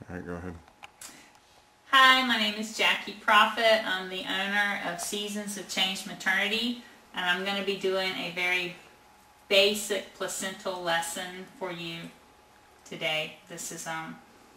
All right, go ahead. Hi, my name is Jackie Prophet. I'm the owner of Seasons of Change Maternity, and I'm going to be doing a very basic placental lesson for you today. This is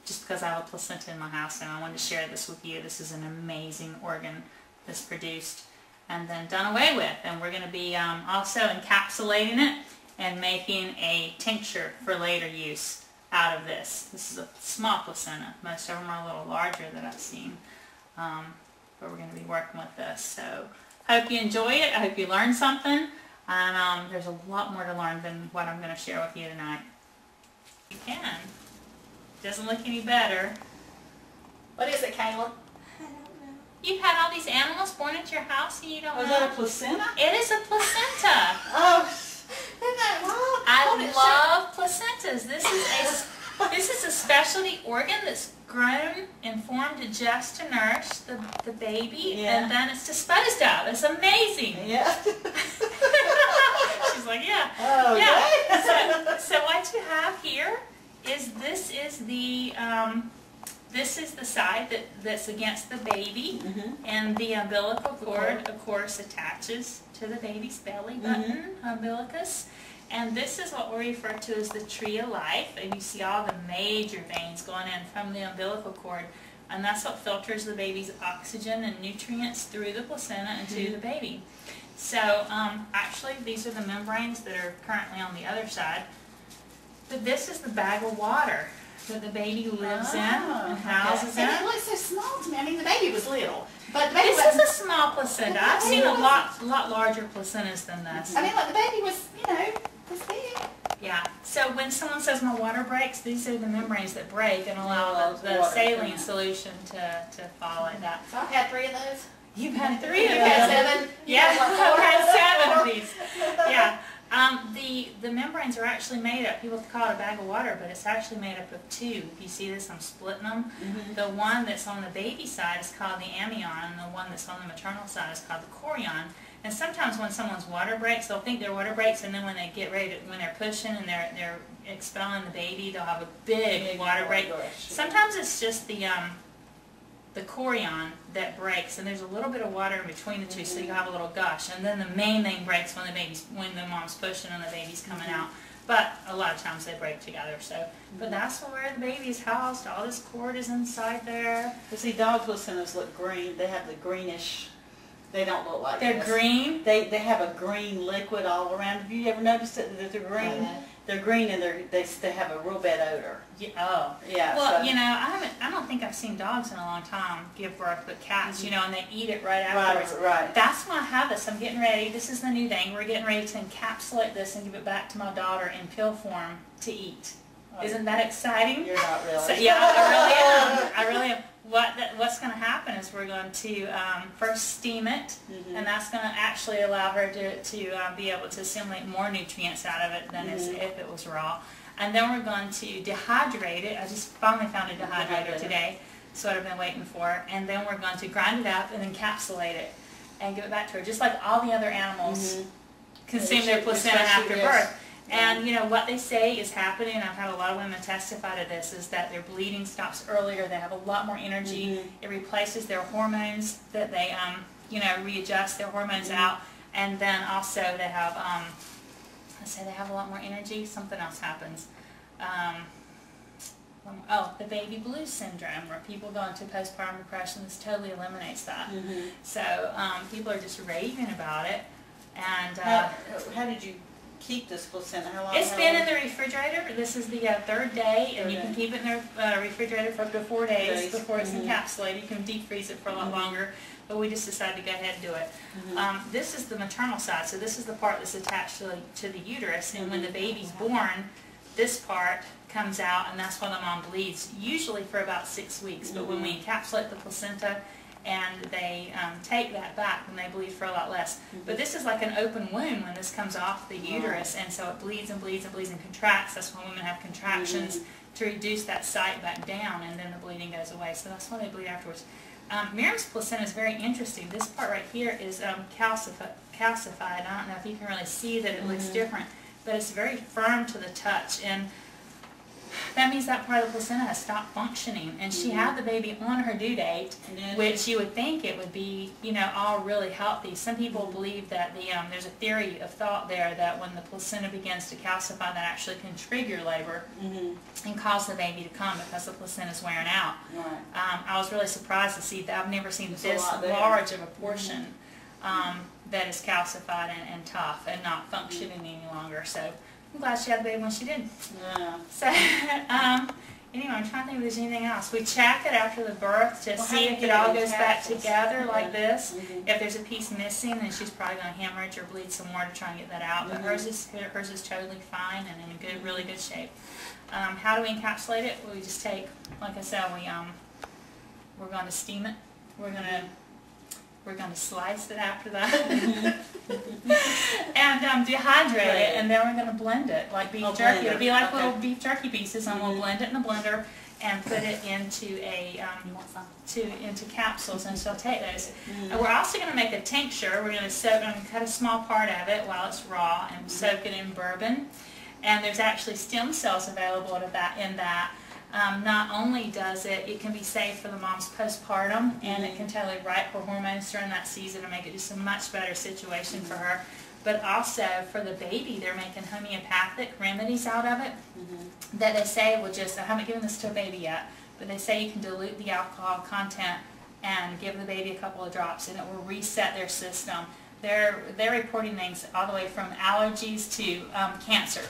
just because I have a placenta in my house and I wanted to share this with you. This is an amazing organ that's produced and then done away with, and we're going to be also encapsulating it and making a tincture for later use out of this. This is a small placenta. Most of them are a little larger that I've seen, but we're going to be working with this. So hope you enjoy it. I hope you learn something, and there's a lot more to learn than what I'm going to share with you tonight. You can. Doesn't look any better. What is it, Kayla? I don't know. You've had all these animals born at your house and you don't know? Is that a placenta? It is a placenta. Oh, isn't that wild? I love placentas. This is a specialty organ that's grown and formed just to nourish the baby, Yeah. and then it's disposed of. It's amazing. Yeah. She's like, yeah. Oh, Yeah. So what you have here is this is the side that's against the baby, and the umbilical cord, of course, attaches to the baby's belly button, umbilicus. And this is what we refer to as the tree of life, and you see all the major veins going in from the umbilical cord, and that's what filters the baby's oxygen and nutrients through the placenta into the baby. So actually these are the membranes that are currently on the other side, but this is the bag of water that the baby lives in and houses in. And it looks so small to me. I mean, the baby was little, but the baby This is a small placenta. I've seen a lot larger placentas than this. I mean, like the baby was, was big. Yeah. So when someone says my water breaks, these are the membranes that break and allow the saline solution to fall like that. So I've had 3 of those. You've had 3 of You've them. had 7. Yeah, I've had 7 of these. Yeah. The membranes are actually made up, people call it a bag of water, but it's actually made up of 2. If you see this, I'm splitting them. The one that's on the baby side is called the amnion, and the one that's on the maternal side is called the chorion. And sometimes when someone's water breaks, they'll think their water breaks, and then when they get ready when they're pushing and they're expelling the baby, they'll have a big water break. Sometimes it's just the chorion that breaks, and there's a little bit of water in between the two, so you have a little gush, and then the main thing breaks when the mom's pushing and the baby's coming out. But a lot of times they break together. So, but that's where the baby is housed. All this cord is inside there. You see, dog placentas look green. They have the greenish. They don't look like They're this. green. They have a green liquid all around. Have you ever noticed that they're green? They're green, and they have a real bad odor. Yeah, oh. Yeah. Well, so. I don't think I've seen dogs in a long time give birth, but cats, and they eat it right afterwards. Right. That's why I have this. I'm getting ready. This is the new thing. We're getting ready to encapsulate this and give it back to my daughter in pill form to eat. Isn't that exciting? You're not really. So, yeah, I really am. What's going to happen is we're going to first steam it, and that's going to actually allow her to be able to assimilate more nutrients out of it than if it was raw. And then we're going to dehydrate it. I just finally found a dehydrator today. That's what I've been waiting for. And then we're going to grind it up and encapsulate it and give it back to her, just like all the other animals consume their placenta after birth. And what they say is happening, and I've had a lot of women testify to this, is that their bleeding stops earlier, they have a lot more energy, it replaces their hormones, that they readjust their hormones out, and then also they have, let's say they have a lot more energy, something else happens. The baby blues syndrome, where people go into postpartum depression. This totally eliminates that. So people are just raving about it. And how did you keep this placenta? How long? It's been in the refrigerator. This is the 3rd day, and you can keep it in the refrigerator for up to 4 days before it's encapsulated. You can deep freeze it for a lot longer, but we just decided to go ahead and do it. This is the maternal side, so this is the part that's attached to the uterus, and when the baby's born, this part comes out, and that's when the mom bleeds, usually for about 6 weeks. But when we encapsulate the placenta and they take that back, and they bleed for a lot less. But this is like an open wound when this comes off the uterus, and so it bleeds and bleeds and bleeds and contracts. That's when women have contractions to reduce that site back down, and then the bleeding goes away. So that's why they bleed afterwards. Miriam's placenta is very interesting. This part right here is calcified. I don't know if you can really see that it looks different, but it's very firm to the touch. And that means that part of the placenta has stopped functioning, and she had the baby on her due date, which you would think it would be, you know, all really healthy. Some people believe that there's a theory of thought there that when the placenta begins to calcify, that actually can trigger labor and cause the baby to come because the placenta is wearing out. Right. I was really surprised to see that. I've never seen this large of a portion that is calcified and tough and not functioning any longer. So I'm glad she had the baby when she did. Yeah. So, anyway, I'm trying to think if there's anything else. We check it after the birth to see if it all goes back together like this. If there's a piece missing, then she's probably going to hemorrhage or bleed some more to try and get that out. But hers is totally fine and in good, really good shape. How do we encapsulate it? Well, we just take, like I said, we're going to steam it. We're going to slice it after that and dehydrate it, and then we're going to blend it like beef jerky. It'll be like little beef jerky pieces, and we'll blend it in the blender and put it into into capsules and saute those. And we're also going to make a tincture. We're going to cut a small part of it while it's raw and soak it in bourbon. And there's actually stem cells available in that. Not only does it can be safe for the mom's postpartum, and it can totally right her hormones during that season and make it just a much better situation for her, but also for the baby, they're making homeopathic remedies out of it that they say will just, I haven't given this to a baby yet, but they say you can dilute the alcohol content and give the baby a couple of drops and it will reset their system. They're reporting things all the way from allergies to cancer